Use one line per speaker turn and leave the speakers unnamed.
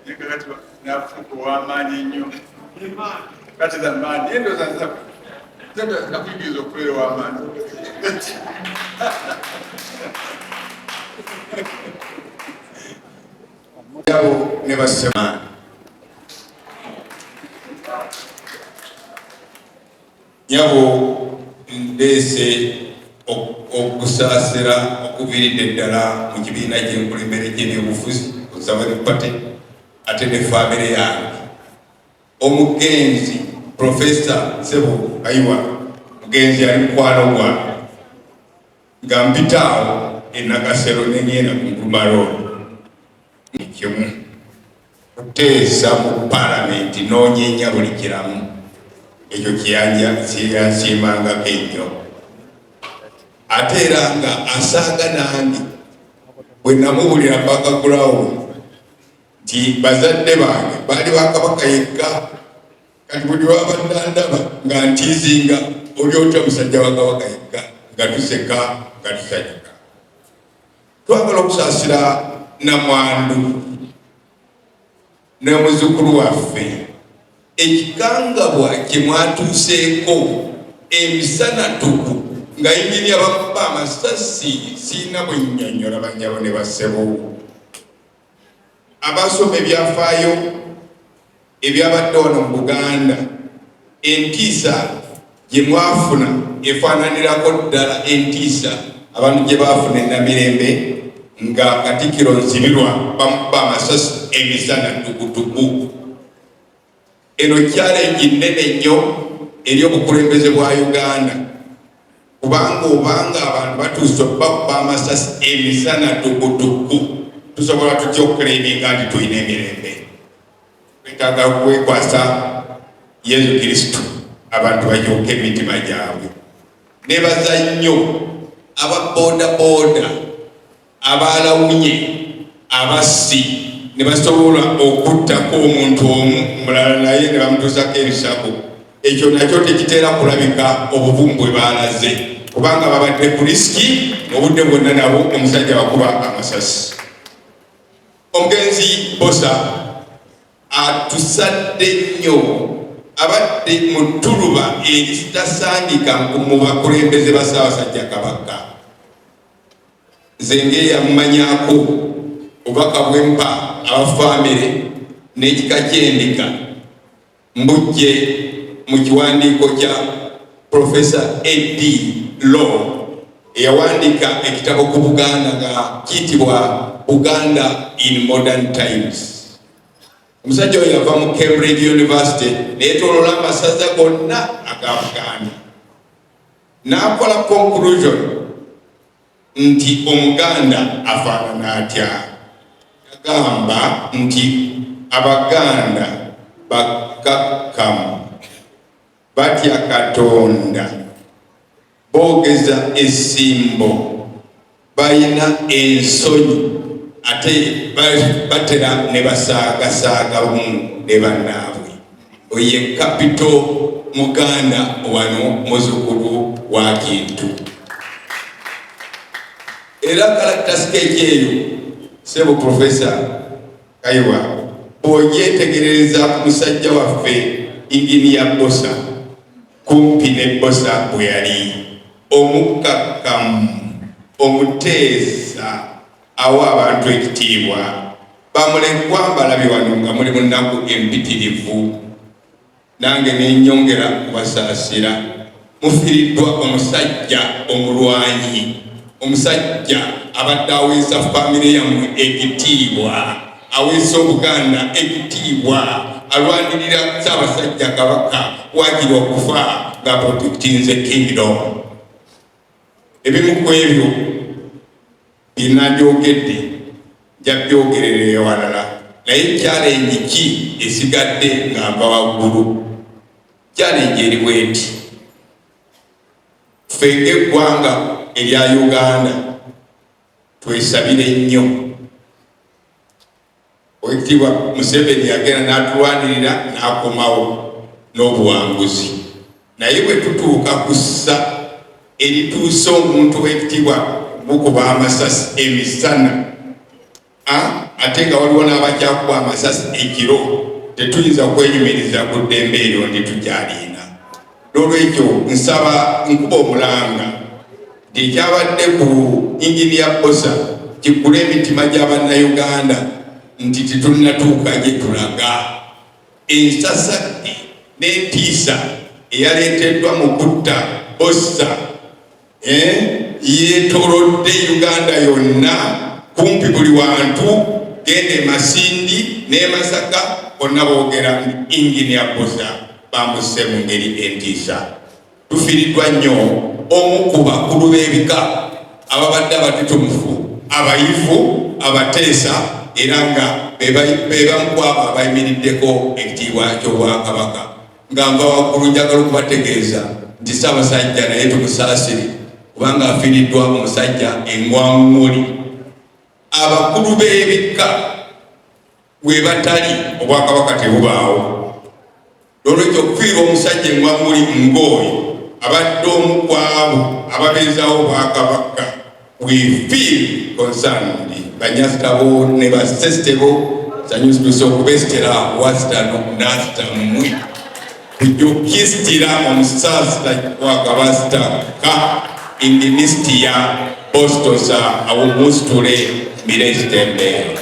Kati nafuko w'amaanyi nnyo kati zamani endo sasa nakuyigiza okubeera w'amaanyi yabo ne basemaani nyabo ndeese okusaasira okuviiridde ddala mu kibiina ky'enkulembere gy'ebyobufuzi Conservative Party ate ne famire yange omugenzi Professor Sebo Ayiwa mugenzi ali mukwano gwange nga mpitaawo Nakasero n'engenda ku Nkrumah Road kimu kuteesa mu Parliament n'onyeenya buli kiramu ekyo kyansiimangako ennyo ate era nga asaaga nange bwe namuwulira background nti bazadde bange baali bakabaka yekka kati buli wabadde ndaba nga ntiizinga oli otya musajja wa kabaka yekka nga tuseka nga tusanyuka. Twagala okusaasira namwandu n'omuzukulu waffe ekikangabwa kye mwatuuseeko emisana tuku nga yingiria bakuba amasasi siina bwe nnyonnyola bannyabo ne bassebo abasoma ebyafaayo ebyabadde wano mu Buganda entiisa gye mwafuna efaananirako ddala entiisa abantu gye baafuna enamirembe nga Katikkiro Nsibirwa bamukuba amasasi emisana tukutuku. Eno challenge nnene nnyo eri obukulembeze bwa Uganda kubanga obanga abantu batuuse okubakuba amasasi emisana tukutuku tusobola tutya okuleminga nti tulina emirembe. Twetaaga kwekwasa Yesu Kristo abantu bajooka emitima gyabwe. Nebaza nnyo aba boda abalawunye abassi ne basobola okuttako omuntu omu mulala naye ne bamutuusako ebisago. Ekyo nakyo tekiteera kulabika obuvumu bwe baalaze kubanga babadde ku risiki obudde bwonna nabo omusajja bakuba amasasi. Omugenzi Bosa atusadde nnyo abadde mu ttuluba eritasangika mu bakulembeze ba Ssaabasajja Kabaka. Nze yamumanyaako obubaka bw'empa abafamire n'ekika kyendiiga mbujje mu kiwandiiko kya Professor Eddie Law eyawandiika ekitabo ku Buganda nga kiyitibwa Buganda in Modern Times. Omusajja oyo yava mu Cambridge University neetoloola amasaza gonna aga Buganda n'akola conclusion nti Omuganda afaanana atya. Yagamba nti Abaganda bakkakkamu batya Katonda boogeza essimbo bayina ensonyi ate batera ne basaagasaaga bumu ne bannaabwe. Oye kapito Muganda wano muzukulu wa Kintu. Era characteristic eyo Sebo Professor Kaiwa bw'ogyetegereza ku musajja waffe Engineer Bosa kumpi ne Bosa bwe yali omukakkamu omuteesa awa abantu ekitiibwa bamulekwa mbalabye wano nga muli mu nnaku empitirivu nange nenyongera kubasaasira. Mufiiriddwa omusajja omulwanyi, omusajja abadde aweesa famire yammwe ekitiibwa, aweesa Obuganda ekitiibwa, alwanirira Ssaabasajja Kabaka waakiri okufa nga protectinze kingdom. Ebimu ku ebyo binabyogedde nja byogerera ewalala naye challenge ki esigadde nga nva waggulu. Challenge eri bweti ffe ng'eggwanga erya Uganda twesabire nnyo. Oweekitiibwa Museveni yagenda n'atulwanirira n'akomawo n'obuwanguzi, naye bwe tutuuka ku ssa erituuse omuntu oweekitiibwa mukuba amasasi emisana ate nga waliwo n'abakyakuba amasasi ekiro tetuyinza kwenyumiriza ku ddembe eryo ndi tukyaliina. N'olwekyo nsaba nkuba omulanga nti ekyabadde ku inginiya Bosa kiggule emitima gy'Abannayuganda nti tetunnatuuka gye tulaga. Ensasagge n'entiisa eyaleeteddwa mu kutta Bosa yeetoolodde Uganda yonna, kumpi buli wantu, gende Masindi ne Masaka bonna boogera inginiya Bosa bamusse mu ngeri entiisa. Tufiiriddwa nnyo omu ku bakulu b'ebika ababadde abatutumufu, abayivu, abateesa era nga be bamu ku abo abayimiriddeko ekitiibwa ky'Obwakabaka. Nga nva waggulu njagala okubategeeza nti Ssaabasajja naye tumusaasire kubanga afiiriddwa omusajja engwaŋŋuli. Abakulu b'ebika we batali Obwakabaka tebubaawo. N'olwekyo okufiirwa omusajja engwaŋŋuli ng'oyo abadde omu ku abo ababeezaawo Obwakabaka, we feel concerned. Banyasitabo ne basesitebo sanyusidusa okubeesitira wasitano nasita mmwe kujja okukisitira omusaasita wakabasitaka indinisitiya Bostosa awumusitule mirekitembe.